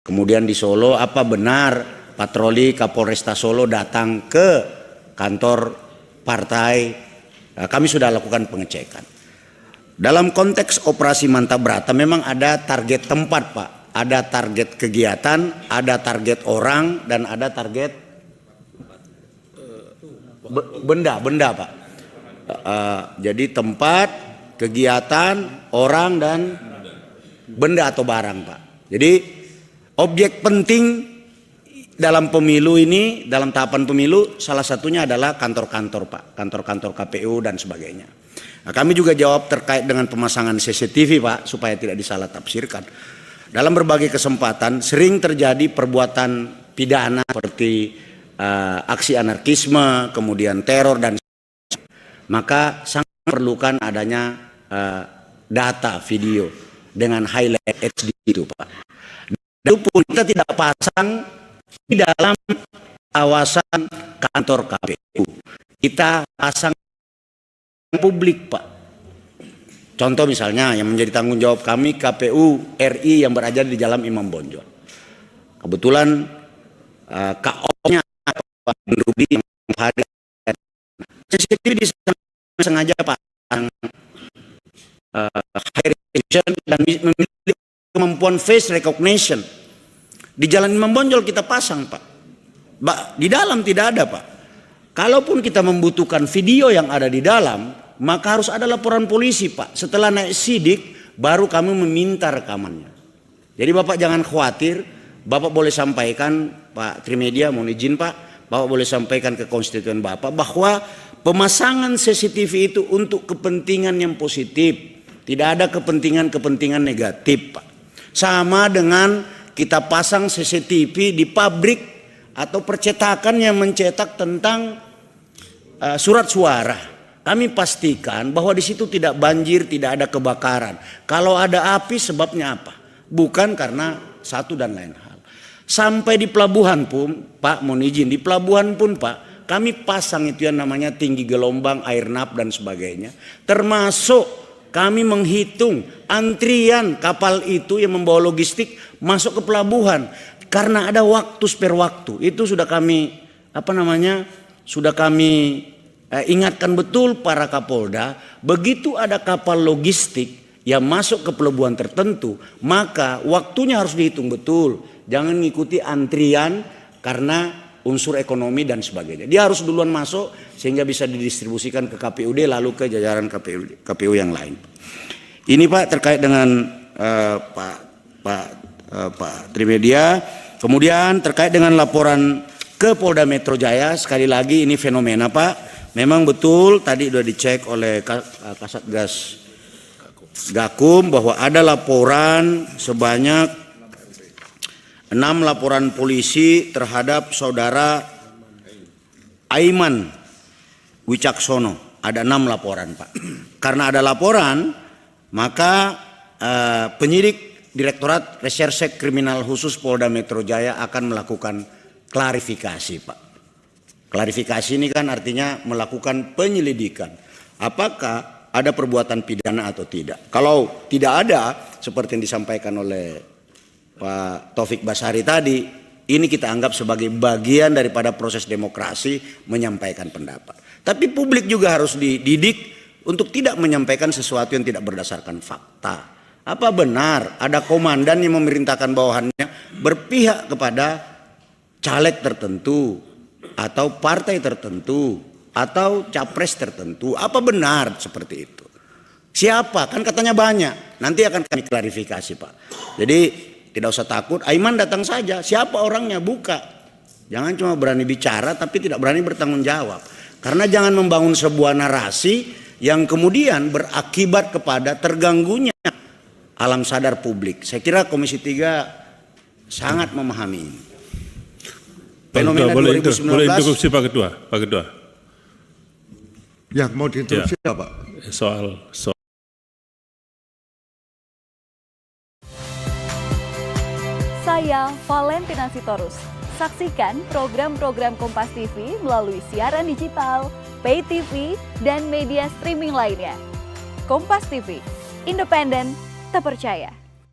Kemudian di Solo, apa benar patroli Kapolresta Solo datang ke kantor partai? Kami sudah lakukan pengecekan. Dalam konteks operasi Manta Brata memang ada target tempat, Pak. Ada target kegiatan, ada target orang, dan ada target benda, Pak. Jadi tempat, kegiatan, orang, dan benda atau barang, Pak. Jadi objek penting dalam pemilu ini, dalam tahapan pemilu, salah satunya adalah kantor-kantor, Pak. Kantor-kantor KPU dan sebagainya. Nah, kami juga jawab terkait dengan pemasangan CCTV, Pak, supaya tidak disalah tafsirkan. Dalam berbagai kesempatan sering terjadi perbuatan pidana seperti aksi anarkisme, kemudian teror, dan maka sangat perlukan adanya data video dengan highlight HD itu, Pak. Dan itu pun kita tidak pasang di dalam kawasan kantor KPU. Kita pasang publik, Pak. Contoh misalnya yang menjadi tanggung jawab kami KPU RI yang berada di Jalan Imam Bonjol. Kebetulan KO-nya Pak Ruby yang hadir. CCTV sengaja pasang high resolution dan memiliki kemampuan face recognition. Di Jalan Imam Bonjol kita pasang, Pak. Di dalam tidak ada, Pak. Kalaupun kita membutuhkan video yang ada di dalam, maka harus ada laporan polisi, Pak. Setelah naik sidik, baru kami meminta rekamannya. Jadi Bapak jangan khawatir, Bapak boleh sampaikan, Pak Trimedia, mohon izin Pak, Bapak boleh sampaikan ke konstituen Bapak bahwa pemasangan CCTV itu untuk kepentingan yang positif. Tidak ada kepentingan-kepentingan negatif, Pak. Sama dengan kita pasang CCTV di pabrik atau percetakan yang mencetak tentang surat suara. Kami pastikan bahwa di situ tidak banjir, tidak ada kebakaran. Kalau ada api sebabnya apa? Bukan karena satu dan lain hal. Sampai di pelabuhan pun, Pak, mohon izin, di pelabuhan pun, Pak, kami pasang itu yang namanya tinggi gelombang, air nap dan sebagainya. Termasuk kami menghitung antrian kapal itu yang membawa logistik masuk ke pelabuhan. Karena ada waktu spare waktu. Itu sudah kami sudah kami ingatkan betul para Kapolda. Begitu ada kapal logistik yang masuk ke pelabuhan tertentu, maka waktunya harus dihitung betul. Jangan mengikuti antrian karena unsur ekonomi dan sebagainya. Dia harus duluan masuk sehingga bisa didistribusikan ke KPUD lalu ke jajaran KPU yang lain. Ini, Pak, terkait dengan Pak Trimedia. Kemudian terkait dengan laporan ke Polda Metro Jaya, sekali lagi ini fenomena, Pak. Memang betul tadi sudah dicek oleh Kasatgas Gakum bahwa ada laporan sebanyak 6 laporan polisi terhadap saudara Aiman Wicaksono. Ada 6 laporan, Pak. Karena ada laporan, maka penyidik Direktorat Reserse Kriminal Khusus Polda Metro Jaya akan melakukan klarifikasi, Pak. Klarifikasi ini kan artinya melakukan penyelidikan. Apakah ada perbuatan pidana atau tidak? Kalau tidak ada, seperti yang disampaikan oleh Pak Taufik Basari tadi, ini kita anggap sebagai bagian daripada proses demokrasi menyampaikan pendapat. Tapi publik juga harus dididik untuk tidak menyampaikan sesuatu yang tidak berdasarkan fakta. Apa benar ada komandan yang memerintahkan bawahannya berpihak kepada caleg tertentu atau partai tertentu atau capres tertentu? Apa benar seperti itu? Siapa? Kan katanya banyak. Nanti akan kami klarifikasi, Pak. Jadi tidak usah takut. Aiman datang saja. Siapa orangnya? Buka. Jangan cuma berani bicara tapi tidak berani bertanggung jawab. Karena jangan membangun sebuah narasi yang kemudian berakibat kepada terganggunya alam sadar publik. Saya kira Komisi 3 sangat memahami ini. Fenomena boleh 2019. Boleh interupsi Pak Ketua. Pak Ketua. Ya, mau diinterupsi ya, Pak. Soal Saya Valentina Sitorus. Saksikan program-program Kompas TV melalui siaran digital, pay TV, dan media streaming lainnya. Kompas TV, independen, terpercaya.